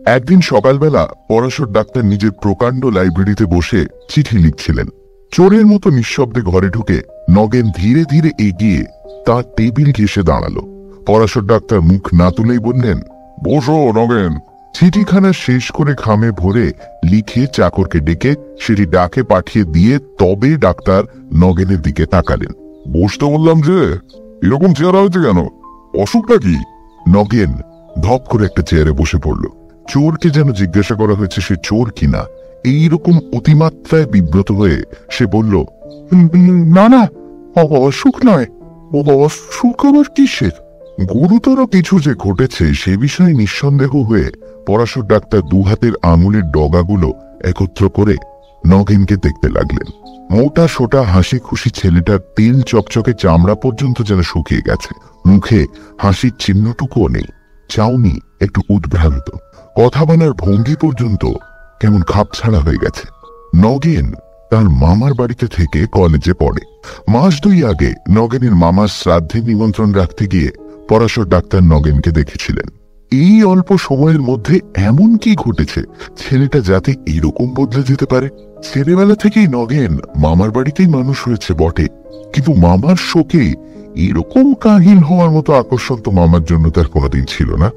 একদিন সকালবেলা পরাশর ডাক্তার নিজের প্রকাণ্ড লাইব্রেরিতে বসে চিঠি লিখছিলেন। চোরের মতো নিঃশব্দে ঘরে ঢুকে নগেন ধীরে ধীরে এগিয়ে তার টেবিল ঘেঁষে দাঁড়ালো। পরাশর ডাক্তার মুখ না তুলেই বললেন, বসো নগেন। চিঠিখানা শেষ করে খামে ভরে লিখে চাকরকে ডেকে সেটি ডাকে পাঠিয়ে দিয়ে তবে ডাক্তার নগেনের দিকে তাকালেন। বসতে বললাম যে, এরকম চেহারা হয়েছে কেন? অসুখটা কি? নগেন ধপ করে একটা চেয়ারে বসে পড়ল। চোরকে যেন জিজ্ঞাসা করা হয়েছে সে চোর কিনা, এইরকম অতিমাত্রায় বিব্রত হয়ে সে বলল, না না, অসুখ নয়। অসুখ আবার কিসের? গুরুতর কিছু যে ঘটেছে সে বিষয়ে নিঃসন্দেহ হয়ে পরাশর ডাক্তার দুহাতের আঙুলের ডগাগুলো একত্র করে নগেনকে দেখতে লাগলেন। মোটা সোটা হাসি খুশি ছেলেটার তেল চকচকে চামড়া পর্যন্ত যেন শুকিয়ে গেছে, মুখে হাসির চিহ্নটুকুও নেই, চাউনি একটু উদ্ভ্রান্ত, কথা বলার ভঙ্গি পর্যন্ত কেমন খাপ ছাড়া হয়ে গেছে। নগেন তার মামার বাড়িতে থেকে কলেজে পড়ে। মাস 2 আগে নগেনের মামার শ্রাদ্ধে নিমন্ত্রণ রাখতে গিয়ে পরাশর ডাক্তার নগেনকে দেখেছিলেন। এই অল্প সময়ের মধ্যে এমন কি ঘটেছে ছেলেটা যাতে এরকম বদলে যেতে পারে? ছেলেবেলা থেকেই নগেন মামার বাড়িতেই মানুষ হয়েছে বটে, কিন্তু মামার শোকে এরকম কাহিল হওয়ার মতো আকর্ষণ তো মামার জন্য তার কোনোদিন ছিল না।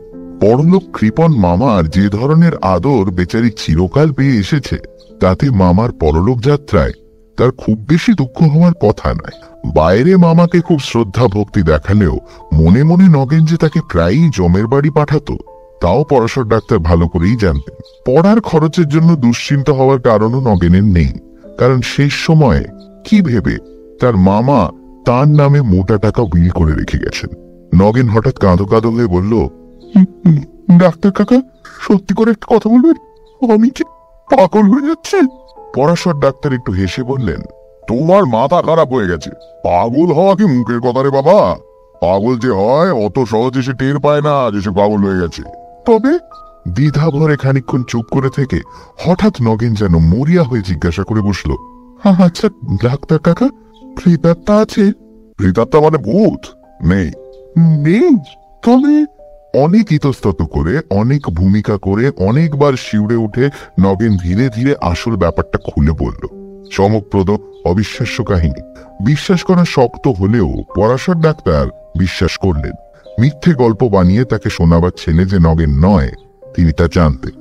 বড়লোক কৃপণ মামার যে ধরনের আদর বেচারি চিরকাল পেয়ে এসেছে, তাতে মামার পরলোক যাত্রায় তার খুব বেশি দুঃখ হওয়ার কথা নয়। বাইরে মামাকে খুব শ্রদ্ধা ভক্তি দেখালেও মনে মনে নগেন যে তাকে প্রায়ই জমের বাড়ি পাঠাতো, তাও পরাশর ডাক্তার ভালো করেই জানতেন। পড়ার খরচের জন্য দুশ্চিন্তা হওয়ার কারণও নগেনের নেই, কারণ শেষ সময়ে কি ভেবে তার মামা তার নামে মোটা টাকা উইল করে রেখে গেছেন। নগেন হঠাৎ কাঁদো কাঁদো হয়ে বলল, ডাক্তার কাকা, সত্যি করে একটা কথা বলবেন, আমি কি পাগল হয়ে যাচ্ছে? পরাশর ডাক্তার একটু হেসে বললেন, তোমার মাথা খারাপ হয়ে গেছে। পাগল হওয়া কি মুখের কথা রে বাবা? পাগল যে হয় অত সহজে সে টের পায় না যে সে পাগল হয়ে গেছে। তবে দ্বিধা ভরে খানিকক্ষণ চুপ করে থেকে হঠাৎ নগেন যেন মরিয়া হয়ে জিজ্ঞাসা করে বসলো, আচ্ছা ডাক্তার কাকা, প্রেতাত্মা আছে? প্রেতাত্মা মানে ভূত? নেই। নেই? তবে অনেক ইতস্তত করে, অনেক ভূমিকা করে, অনেকবার শিউরে উঠে নগেন ধীরে ধীরে আসল ব্যাপারটা খুলে বলল। চমকপ্রদ অবিশ্বাস্য কাহিনী। বিশ্বাস করা শক্ত হলেও পরাশর ডাক্তার বিশ্বাস করলেন। মিথ্যে গল্প বানিয়ে তাকে শোনাবার ছেলে যে নগেন নয় তিনি তা জানতেন।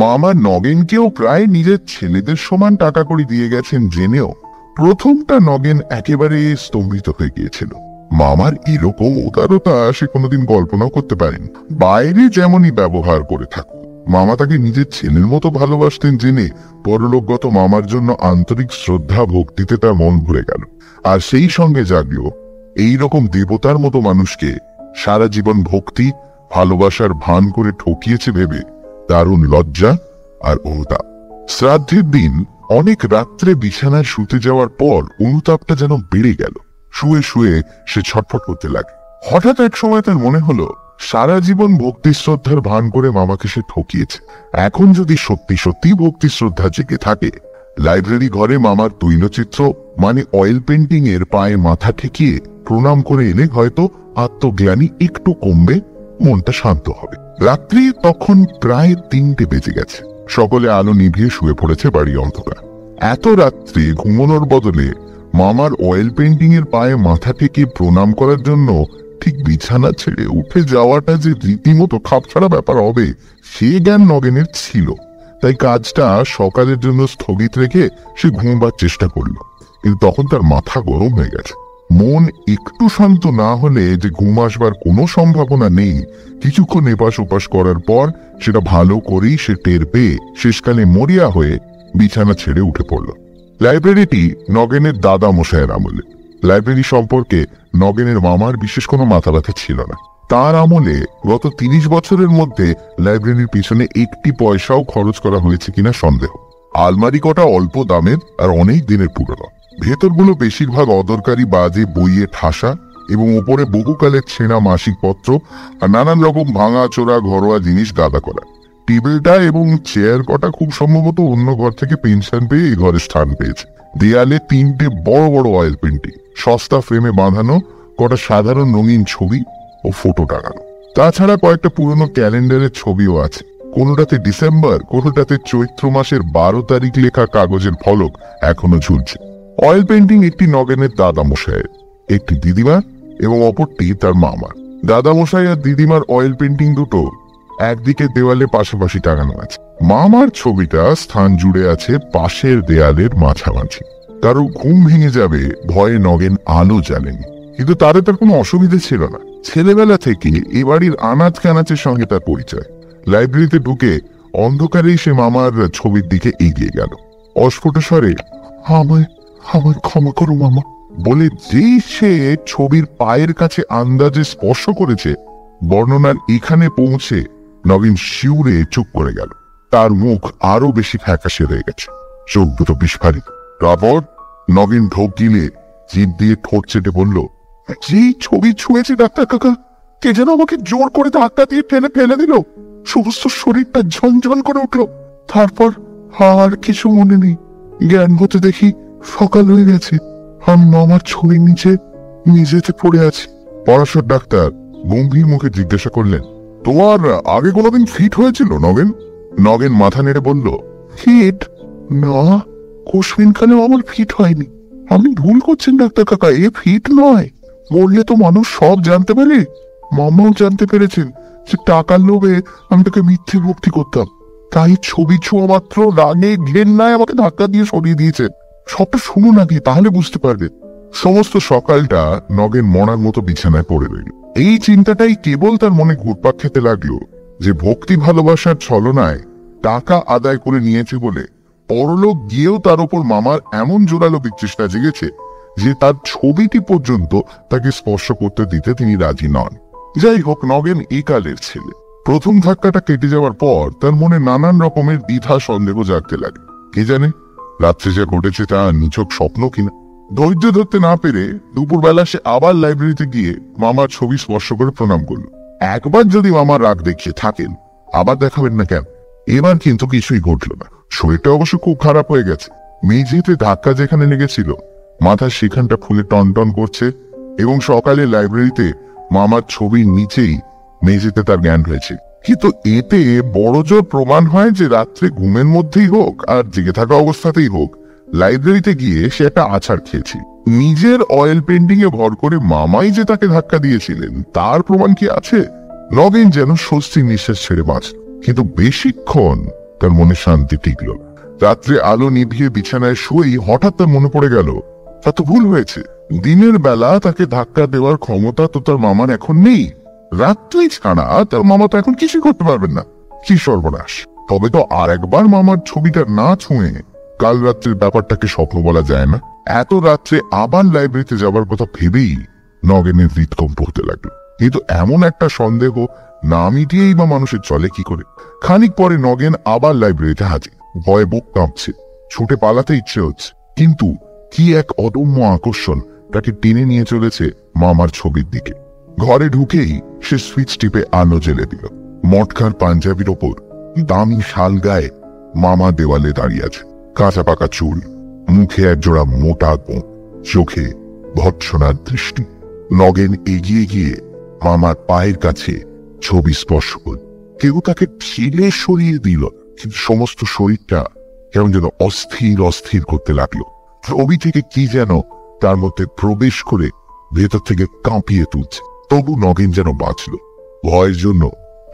মামা নগেনকেও প্রায় নিজের ছেলেদের সমান টাকা কড়ি দিয়ে গেছেন জেনেও প্রথমটা নগেন একেবারে স্তম্ভিত হয়ে গিয়েছিল। মামার এরকম উদারতা সে কোনোদিন কল্পনাও করতে পারেন। বাইরে যেমনই ব্যবহার করে থাকুক, মামা তাকে নিজের ছেলের মতো ভালোবাসতেন জেনে পরলোকগত মামার জন্য আন্তরিক শ্রদ্ধা ভক্তিতে তার মন ভরে গেল। আর সেই সঙ্গে জাগলো এইরকম দেবতার মতো মানুষকে সারা জীবন ভক্তি ভালোবাসার ভান করে ঠকিয়েছে ভেবে দারুণ লজ্জা আর অনুতাপ। শ্রাদ্ধের দিন অনেক রাত্রে বিছানায় শুতে যাওয়ার পর অনুতাপটা যেন বেড়ে গেল। শুয়ে শুয়ে সে ছটফট করতে লাগে। হঠাৎ এক সময় তার মনে হলো সারা জীবন ভক্তি শ্রদ্ধার ভান করে মামাকে সে ঠকিয়েছে। এখন যদি সত্যি সত্যি ভক্তি শ্রদ্ধা জেগে থাকে, লাইব্রেরি ঘরে মামার তৈলচিত্র মানে অয়েল পেন্টিং এর পায়ে মাথা ঠেকিয়ে প্রণাম করে এলে হয়তো আত্মজ্ঞানী একটু কমবে, মনটা শান্ত হবে। রাত্রি তখন প্রায় 3টে বেজে গেছে। সকলে আলো নিভিয়ে শুয়ে পড়েছে বাড়ি অন্ধকার। এত রাত্রে ঘুমানোর বদলে মামার অয়েল পেন্টিং এর পায়ে মাথা ঠেকিয়ে প্রণাম করার জন্য ঠিক বিছানা ছেড়ে উঠে যাওয়াটা যে রীতিমতো খাপছাড়া ব্যাপার হবে সে জ্ঞান নগেনের ছিল। তাই কাজটা সকালের জন্য স্থগিত রেখে সে ঘুমবার চেষ্টা করল, কিন্তু তখন তার মাথা গরম হয়ে গেছে। মন একটু শান্ত না হলে যে ঘুম আসবার কোনো সম্ভাবনা নেই, কিছুক্ষণ এপাশ ওপাশ করার পর সেটা ভালো করেই সে টের পেয়ে শেষকালে মরিয়া হয়ে বিছানা ছেড়ে উঠে পড়ল। লাইব্রেরিটি নগেনের দাদা মশাইয়ের আমলে। লাইব্রেরি সম্পর্কে নগেনের মামার বিশেষ কোনো মাথা ব্যথা ছিল না। তার আমলে গত 30 বছরের মধ্যে লাইব্রেরির পিছনে একটি পয়সাও খরচ করা হয়েছে কিনা সন্দেহ। আলমারি কটা অল্প দামের আর অনেক দিনের পুরনো। ভেতরগুলো বেশিরভাগ অদরকারি বাজে বইয়ে ঠাসা এবং উপরে বহুকালের ছেঁড়া মাসিক পত্র আর নানান রকম ভাঙা চোরা ঘরোয়া জিনিস গাদা করা। টেবিলটা এবং চেয়ার কটা খুব সম্ভবত অন্য ঘর থেকে পেনশন পেয়ে এই ঘরে স্থান পেয়েছে। দেয়ালে 3টে বড় বড় অয়েল পেন্টিং, সস্তা ফ্রেমে বাঁধানো কটা সাধারণ রঙিন ছবি ও ফটো টাঙানো। তাছাড়া কয়েকটা পুরনো ক্যালেন্ডারের ছবিও আছে। কোনোটাতে ডিসেম্বর, কোনোটাতে চৈত্র মাসের 12 তারিখ লেখা কাগজের ফলক এখনো ঝুলছে। অয়েল পেন্টিং একটি নগেনের দাদামশাইয়ের, একটি দিদিমার এবং অপরটি তার মামার। দাদামশাই আর দিদিমার অয়েল পেন্টিং দুটো একদিকে দেওয়ালে পাশাপাশি টাঙানো আছে। মামার ছবিটা স্থান জুড়ে আছে পাশের দেয়ালের মাঝামাঝি। কারো ঘুম ভেঙে যাবে ভয়ে নগেন আলো জ্বালেনি, কিন্তু তার কোনো অসুবিধে ছিল না। ছেলেবেলা থেকে এ বাড়ির আনাচ কানাচের সঙ্গে তার পরিচয়। লাইব্রেরিতে ঢুকে অন্ধকারেই সে মামার ছবির দিকে এগিয়ে গেল। অস্ফুট স্বরে, আমায় আমায় ক্ষমা করো মামা বলে যেই সে ছবির পায়ের কাছে আন্দাজে স্পর্শ করেছে, বর্ণনার এখানে পৌঁছে নগেন শিউরে চুপ করে গেল। তার মুখ আরো বেশি ফ্যাকাশে হয়ে গেছে, চোখ দুটো বিস্ফারিত। তারপর নগেন ঢোক গিলে জিভ দিয়ে ঠোঁট চেটে বলল, যেই ছবি ছুঁয়েছে ডাক্তার কাকা, কে যেন আমাকে জোর করে ধাক্কা দিয়ে ফেলে দিল। সমস্ত শরীরটা ঝনঝন করে উঠলো। তারপর আর কিছু মনে নেই। জ্ঞান হতে দেখি সকাল হয়ে গেছে। আমি মামার ছবির নিচে নিজেতে পড়ে আছি। পরাশর ডাক্তার গম্ভীর মুখে জিজ্ঞাসা করলেন, তোমার আগে কোনোদিন ফিট হয়েছিল নগেন? নগেন মাথা নেড়ে বলল, ফিট না, কোশ্মিনকালেও আমার ফিট হয়নি। আপনি ভুল করছেন ডাক্তার কাকা, এ ফিট নয়। বললে তো মানুষ সব জানতে পারে। মামাও জানতে পেরেছেন যে টাকার লোভে আমি তাকে মিথ্যে ভক্তি করতাম, তাই ছবি ছোঁয়া মাত্র রাগে ঘেন্নায় আমাকে ধাক্কা দিয়ে সরিয়ে দিয়েছে। সবটা শুনুন আগে, তাহলে বুঝতে পারবে। সমস্ত সকালটা নগেন মরার মতো বিছানায় পড়ে রইল। এই চিন্তাটাই কেবল তার মনে ঘুরপাক খেতে লাগলো যে ভক্তি ভালোবাসার ছলনায় টাকা আদায় করে নিয়েছে বলে পরলোক গিয়েও তার উপর মামার এমন জোরালো বিতৃষ্ণা জেগেছে যে তার ছবিটি পর্যন্ত তাকে স্পর্শ করতে দিতে তিনি রাজি নন। যাই হোক, নগেন এই কালের ছেলে। প্রথম ধাক্কাটা কেটে যাওয়ার পর তার মনে নানান রকমের দ্বিধা সন্দেহ জাগতে লাগে। কে জানে রাত্রে যা ঘটেছে তা নিছক স্বপ্ন কিনা। ধৈর্য ধরতে না পেরে দুপুরবেলা সে আবার লাইব্রেরিতে গিয়ে মামার ছবি স্পর্শ করে প্রণাম করল। একবার যদি মামার রাগ দেখিয়ে থাকেন, আবার দেখাবেন না কেন? এবার কিন্তু কিছুই ঘটল না। শরীরটা অবশ্য খুব খারাপ হয়ে গেছে। মেঝেতে ধাক্কা যেখানে লেগেছিল মাথার সেখানটা ফুলে টনটন করছে, এবং সকালে লাইব্রেরিতে মামার ছবির নিচেই মেঝেতে তার জ্ঞান হয়েছে। কিন্তু এতে বড়জোর প্রমাণ হয় যে রাত্রে ঘুমের মধ্যেই হোক আর জেগে থাকা অবস্থাতেই হোক, লাইব্রেরিতে গিয়ে সে একটা আছাড় খেয়েছে। নিজের অয়েল পেন্টিং এ ভর করে মামাই যে তাকে ধাক্কা দিয়েছিলেন তার প্রমাণ কি আছে? নগেন যেন স্বস্তির নিঃশ্বাস ছেড়ে বাঁচল, কিন্তু বেশিক্ষণ তার মনে শান্তি টিকল না। রাত্রে আলো নিভিয়ে বিছানায় শুয়েই হঠাৎ তার মনে পড়ে গেল তা তো ভুল হয়েছে। দিনের বেলা তাকে ধাক্কা দেওয়ার ক্ষমতা তো তার মামার এখন নেই। রাত্রি ছাড়া তার মামা তো এখন কিছুই করতে পারবেন না। কি সর্বনাশ! তবে তো আর একবার মামার ছবিটা না ছুঁয়ে কাল রাত্রের ব্যাপারটাকে স্বপ্ন বলা যায় না। এত রাত্রে আবার লাইব্রেরিতে যাবার কথা ভেবেই নগেনের হৃদকম্প হতে লাগলো। কিন্তু এমন একটা সন্দেহ না মিটিয়েই বা মানুষের চলে কি করে? খানিক পরে নগেন আবার লাইব্রেরিতে হাজির। ভয়ে বুক কাঁপছে, ছুটে পালাতে ইচ্ছে হচ্ছে, কিন্তু কি এক অদম্য আকর্ষণ তাকে টেনে নিয়ে চলেছে মামার ছবির দিকে। ঘরে ঢুকেই সে সুইচ টিপে আলো জ্বেলে দিল। মটকার পাঞ্জাবির ওপর দামি শাল গায়ে মামা দেওয়ালে দাঁড়িয়ে আছে। কাঁচা পাকা চুল, মুখে একজোড়া মোটা গোঁফ, চোখে ভৎসনার দৃষ্টি। নগেন এগিয়ে গিয়ে মামার পায়ের কাছে ছবি স্পর্শ করল। কেউ তাকে ঠেলে সরিয়ে দিল, কিন্তু সমস্ত শরীরটা কেমন যেন অস্থির অস্থির করতে লাগলো। ছবি থেকে কি যেন তার মধ্যে প্রবেশ করে ভেতর থেকে কাঁপিয়ে তুলছে। তবু নগেন যেন বাঁচল। ভয়ের জন্য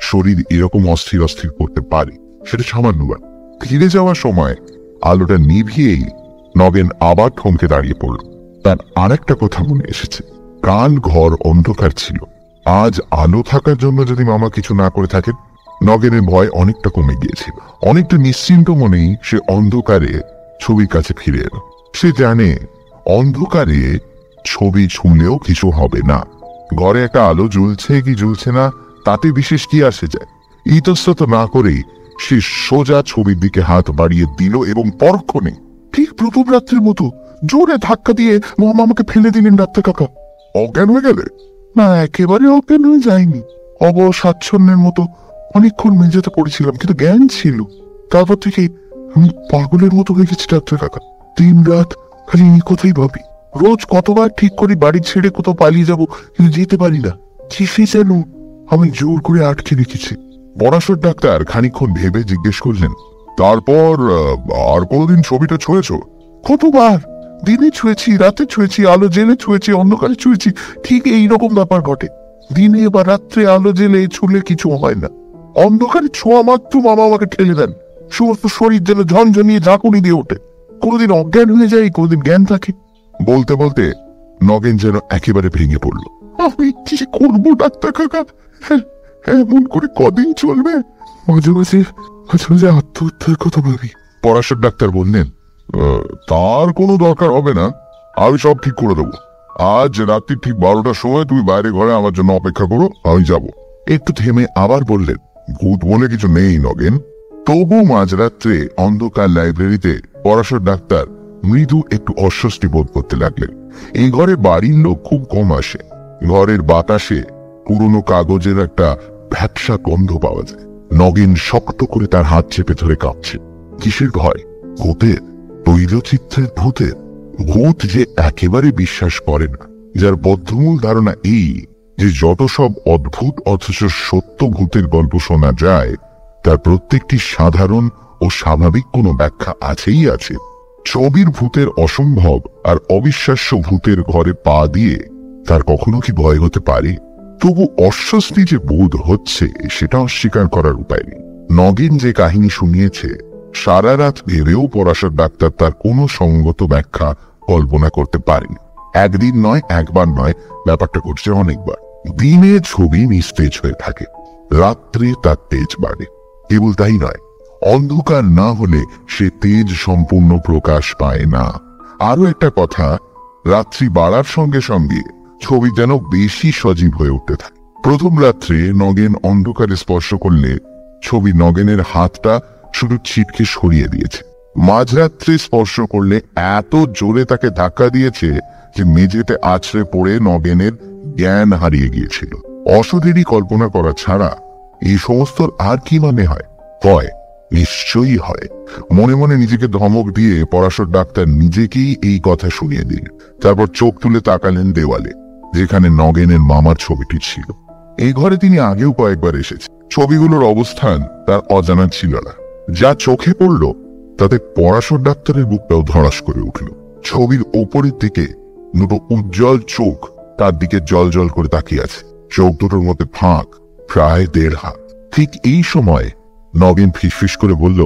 শরীর এরকম অস্থির অস্থির করতে পারে সেটা সামান্যবার। ফিরে যাওয়ার সময় আলোটা নিভিয়েই নগেন আবার থমকে দাঁড়িয়ে পড়ল। তার আরেকটা কথা মনে এসেছে। কাল ঘর অন্ধকার ছিল, আজ আলো থাকার জন্য যদি মামা কিছু না করে থাকেন। নগেনের ভয় অনেকটা কমে গিয়েছিল। অনেকটা নিশ্চিন্ত মনেই সে অন্ধকারে ছবির কাছে ফিরে এলো। সে জানে অন্ধকারে ছবি ছুঁলেও কিছু হবে না। ঘরে একটা আলো জ্বলছে কি জ্বলছে না তাতে বিশেষ কি আসে যায়। ইতস্তত না করেই সে সোজা ছবির দিকে হাত বাড়িয়ে দিল এবং পরক্ষণে ঠিক প্রথম রাত্রের মতো জোরে ধাক্কা দিয়ে মামা আমাকে ফেলে দিলেন। ডাক্তার কাকা, অজ্ঞান হয়ে গেলে? না, একেবারে অজ্ঞান হয়ে যায়নি। অবসাচ্ছন্নের মতো অনেকক্ষণ মেঝেতে পড়েছিলাম, কিন্তু জ্ঞান ছিল। তারপর থেকে আমি পাগলের মতো হয়ে গেছি ডাক্তার কাকা। দিন রাত খালি এই কথাই ভাবি। রোজ কতবার ঠিক করি বাড়ি ছেড়ে কোথাও পালিয়ে যাব, কিন্তু যেতে পারি না। কিসে যেন আমি জোর করে আটকে রেখেছি। পরাশর ডাক্তার খানিকক্ষণ ভেবে জিজ্ঞেস করলেন, তারপর আর কোনোদিন ছবিটা ছুঁয়েছ? কতবার, দিনে ছুঁয়েছি, রাতে ছুঁয়েছি, আলো জেলে ছুঁয়েছি, অন্ধকারে ছুঁয়েছি, ঠিক এইরকম ব্যাপার ঘটে। দিনে বা রাত্রে আলো জেলে ছুঁলে কিছু হয় না, অন্ধকারে ছোঁয়া মাত্র মামা আমাকে ঠেলে দেন, সমস্ত শরীর যেন ঝনঝনিয়ে ঝাঁকুনি দিয়ে ওঠে, কোনোদিন অজ্ঞান হয়ে যায়, কোনোদিন জ্ঞান থাকে। বলতে বলতে নগেন যেন একেবারে ভেঙে পড়ল। আমি কি করবো ডাক্তার কাকা, এমন করে কদিন চলবে? মাঝে মাঝে আত্মহত্যার কথা ভাবি। পরাশর ডাক্তার বললেন, তার কোনো দরকার হবে না, আমি সব ঠিক করে দেবো। আজ রাত্রি ঠিক 12টার সময় তুমি বাইরে ঘরে আমার জন্য অপেক্ষা করো, আমি যাব। একটু থেমে আবার বললেন, ভূত বলে কিছু নেই নগেন। তবু মাঝরাত্রে অন্ধকার লাইব্রেরিতে পরাশর ডাক্তার মৃদু একটু অস্বস্তি বোধ করতে লাগলেন। এই ঘরে বাড়ির লোক খুব কম আসে। ঘরের বাতাসে পুরনো কাগজের একটা ভ্যাপসা গন্ধ পাওয়া যায়। নগেন শক্ত করে তার হাত চেপে ধরে কাঁপছে। কিসের ভয়? ভূতের? তৈলচিত্রের ভূতের? ভূত যে একেবারে বিশ্বাস করে না, যার বদ্ধমূল ধারণা এই যে যত সব অদ্ভুত অথচ সত্য ভূতের গল্প শোনা যায় তার প্রত্যেকটি সাধারণ ও স্বাভাবিক কোনো ব্যাখ্যা আছেই আছে। ছবির ভূতের অসম্ভব আর অবিশ্বাস্য ভূতের ঘরে পা দিয়ে তার কখনো কি ভয় হতে পারে? তবু অস্বস্তি যে বোধ হচ্ছে সেটা অস্বীকার করার উপায় নেই। নগেন যে কাহিনী শুনিয়েছে সারা রাত ভেবেও পরাশর ডাক্তার তার কোনো সঙ্গত ব্যাখ্যা কল্পনা করতে পারেনি। একদিন নয়, একবার নয়, ব্যাপারটা করছে অনেকবার। দিনে ছবি নিস্তেজ হয়ে থাকে, রাত্রে তার তেজ বাড়ে। কেবল তাই নয়, অন্ধকার না হলে সে তেজ সম্পূর্ণ প্রকাশ পায় না। আরো একটা কথা, রাত্রি বাড়ার সঙ্গে সঙ্গে ছবি যেন বেশি সজীব হয়ে উঠতে থাকে। প্রথম রাত্রে নগেন অন্ধকারে স্পর্শ করলে ছবি নগেনের হাতটা শুধু ছিটকে সরিয়ে দিয়েছে। মাঝরাত্রে স্পর্শ করলে এত জোরে তাকে ধাক্কা দিয়েছে যে মেঝেতে আছড়ে পড়ে নগেনের জ্ঞান হারিয়ে গিয়েছিল। অশরীরী কল্পনা করা ছাড়া এই সমস্ত আর কি মানে হয়? হয়, নিশ্চয়ই হয়। মনে মনে নিজেকে ধমক দিয়ে পরাশর ডাক্তার নিজেকেই এই কথা শুনিয়ে দিলেন। তারপর চোখ তুলে তাকালেন দেওয়ালে, যেখানে নগেনের মামার ছবিটি ছিল। এই ঘরে তিনি আগেও কয়েকবার এসেছে। ছবিগুলোর অবস্থান তার অজানা ছিল না। যা চোখে পড়ল তাতে পরাশর ডাক্তারের বুকটাও ধড়াস করে উঠল। ছবির ওপরের দিকে দুটো উজ্জ্বল চোখ তার দিকে জল জল করে তাকিয়ে আছে। চোখ দুটোর মধ্যে ফাঁক প্রায় 1.5 হাত। ঠিক এই সময় নগেন ফিসফিস করে বলল,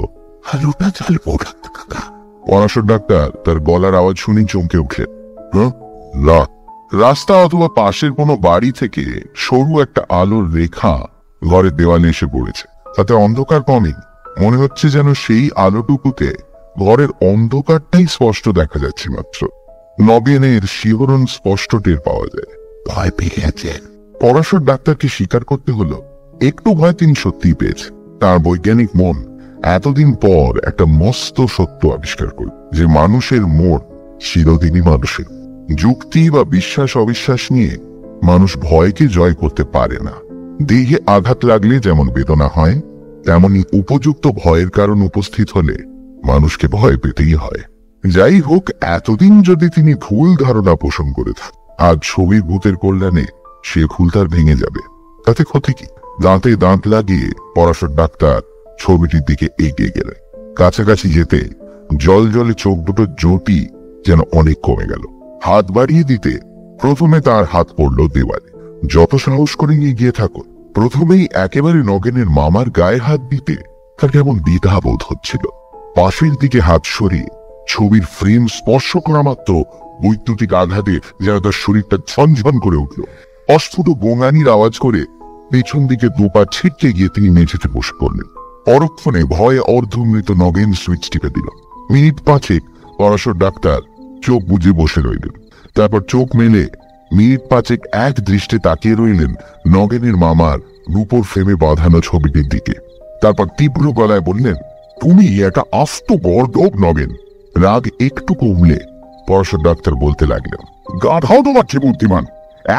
আলোটা জ্বালবো ডাক্তার কাকা। পরাশর ডাক্তার তার গলার আওয়াজ শুনে চমকে উঠলেন। না, রাস্তা অথবা পাশের কোনো বাড়ি থেকে সরু একটা আলোর রেখা ঘরের দেওয়ালে এসে পড়েছে। তাতে অন্ধকার কমেনি, মনে হচ্ছে যেন সেই আলোটুকুতে ঘরের অন্ধকারটাই স্পষ্ট দেখা যাচ্ছে মাত্র। নগেনের শিহরণ স্পষ্ট টের পাওয়া যায়। ভয় পেয়ে গেছেন। পরাশর ডাক্তারকে স্বীকার করতে হলো, একটু ভয় তিনি সত্যিই পেয়েছে। তার বৈজ্ঞানিক মন এতদিন পর একটা মস্ত সত্য আবিষ্কার করল, যে মানুষের মন চিরদিনই মানুষের। যুক্তি বা বিশ্বাস অবিশ্বাস নিয়ে মানুষ ভয়কে জয় করতে পারে না। দেহে আঘাত লাগলে যেমন বেদনা হয়, তেমনি উপযুক্ত ভয়ের কারণ উপস্থিত হলে মানুষকে ভয় পেতেই হয়। যাই হোক, এতদিন যদি তিনি ভুল ধারণা পোষণ করে থাকেন, আজ ছবির ভূতের কল্যাণে সে ভুল তার ভেঙে যাবে। তাতে ক্ষতি কি? দাঁতে দাঁত লাগিয়ে পরাশর ডাক্তার ছবিটির দিকে এগিয়ে গেলেন। কাছাকাছি যেতে জল জলে চোখ দুটো জ্যোতি যেন অনেক কমে গেল। হাত বাড়িয়ে দিতে প্রথমে তার হাত পড়ল দেওয়ালে। যত সাহস করে এগিয়ে থাকুন, প্রথমেই একেবারে নগেনের মামার গায়ে হাত দিতে তার কেমন দ্বিধা বোধ হচ্ছিল। পাশের দিকে হাত সরিয়ে ছবির ফ্রেম স্পর্শ করা মাত্র বৈদ্যুতিক আঘাতে যেন তার শরীরটা ঝনঝন করে উঠল। অস্ফুট গোঙানির আওয়াজ করে পেছন দিকে দুপা ছিটকে গিয়ে তিনি মেঝেতে বসে পড়লেন। পরক্ষণে ভয়ে অর্ধমৃত নগেন সুইচ টিপে দিল। মিনিট 5 পরাশর ডাক্তার চোখ বুজে বসে রইলেন। তারপর চোখ মেলে মিনিট 5 এক দৃষ্টে তাকিয়ে রইলেন নগেনের মামার রূপোর ফ্রেমে বাঁধানো ছবিটির দিকে। তারপর তীব্র গলায় বললেন, তুমি একটা আস্ত গর্দভ নগেন। রাগ একটু কমলে পরাশর ডাক্তার বলতে লাগলেন, গাধাও তোমার চেয়ে বুদ্ধিমান।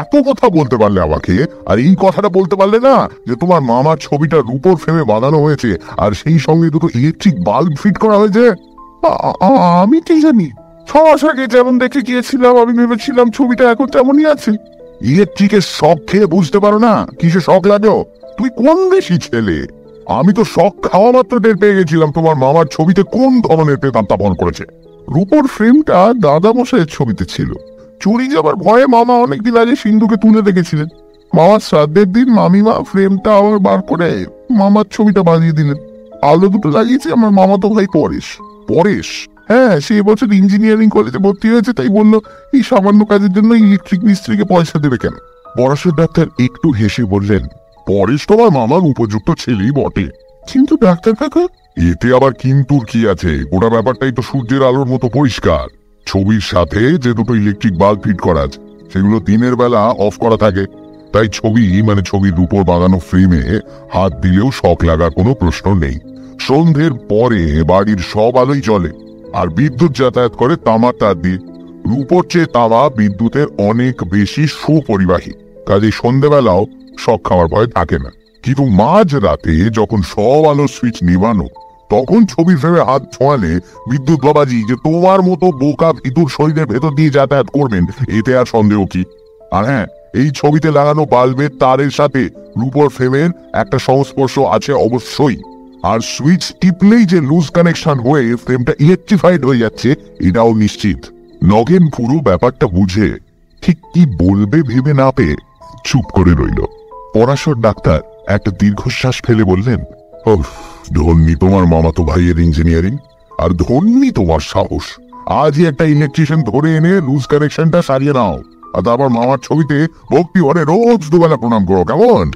এত কথা বলতে পারলে আমাকে, আর এই কথাটা বলতে পারলে না যে তোমার মামার ছবিটা রূপোর ফ্রেমে বাঁধানো হয়েছে আর সেই সঙ্গে দুটো ইলেকট্রিক বাল্ব ফিট করা হয়েছে। আমি কি জানি, 6 মাস আগে যেমন দেখে গিয়েছিলাম আমি ভেবেছিলাম ছবিটা এখন তেমনই আছে। ইলেকট্রিকের শখ খেয়ে বুঝতে পারো না কিসে শখ লাগো? তুমি কোন দেশি ছেলে? আমি তো শখ খাওয়া মাত্র টের পেয়ে গেছিলাম তোমার মামার ছবিতে কোন ধরনের প্রেতাত্মা স্থাপন করেছে। রূপোর ফ্রেমটা দাদা মশাইয়ের ছবিতে ছিল। চুরি যাবার ভয়ে মামা অনেকদিন আগে সিন্ধুকে তুলে রেখেছিলেন। মামার শ্রাদ্ধের দিন মামিমা ফ্রেমটা আবার বার করে মামার ছবিটা বাজিয়ে দিলেন। আলো দুটো লাগিয়েছে আমার মামাতো ভাই পরেশ। পরেশ? হ্যাঁ, সে এবছর ইঞ্জিনিয়ারিং কলেজে ভর্তি হয়েছে, তাই বললো এই সামান্য কাজের জন্য ইলেকট্রিক মিস্ত্রিকে পয়সা দেবে কেন। পরাশর ডাক্তার একটু হেসে বললেন, পরেশ তোমার মামার উপযুক্ত ছেলেই বটে, কিন্তু ডাক্তার কাকা। এতে আবার কিন্তুর কি আছে? গোটা ব্যাপারটাই তো সূর্যের আলোর মতো পরিষ্কার। ছবির সাথে যে দুটো ইলেকট্রিক বাল্ব ফিট করা আছে সেগুলো দিনের বেলা অফ করা থাকে, তাই ছবির উপর বাগানো ফ্রেমে হাত দিলেও শক লাগার কোনো প্রশ্ন নেই। সন্ধ্যের পরে বাড়ির সব আলোই জ্বলে, আর বিদ্যুৎ যাতায়াত করে তামার তার দিয়ে। রূপোর চেয়ে তামা বিদ্যুতের অনেক বেশি সুপরিবাহী, কাজেই সন্ধ্যেবেলাও শক খাওয়ার ভয় থাকে না। কিন্তু মাঝ রাতে যখন সব আলোর সুইচ নিবানো, তখন ছবির ফ্রেমে হাত ছোঁয়ালে বিদ্যুৎ বাবাজি যে তোমার মতো বোকা ভিতর শরীরের ভেতর দিয়ে যাতায়াত করবেন, এতে আর সন্দেহ কি? আর হ্যাঁ, এই ছবিতে লাগানো বাল্বের তারের সাথে রূপোর ফ্রেমের একটা সংস্পর্শ আছে অবশ্যই। আর সুইচ টিপলেই যে লুজ কানেকশন হয়ে ফ্রেমটা ইলেকট্রিফাইড হয়ে যাচ্ছে, এটাও নিশ্চিত। নগেন পুরো ব্যাপারটা বুঝে ঠিক কি বলবে ভেবে না পেয়ে চুপ করে রইল। পরাশর ডাক্তার একটা দীর্ঘশ্বাস ফেলে বললেন, ধন্যী তোমার মামাতো ভাইয়ের ইঞ্জিনিয়ারিং, আর ধন্যী তোমার সাহস। আজই একটা ইলেকট্রিশিয়ান ধরে এনে লুজ কানেকশনটা সারিয়ে নাও, আর তারপর মামার ছবিতে ভক্তি ভরে রোজ দুবেলা প্রণাম করো, কেমন?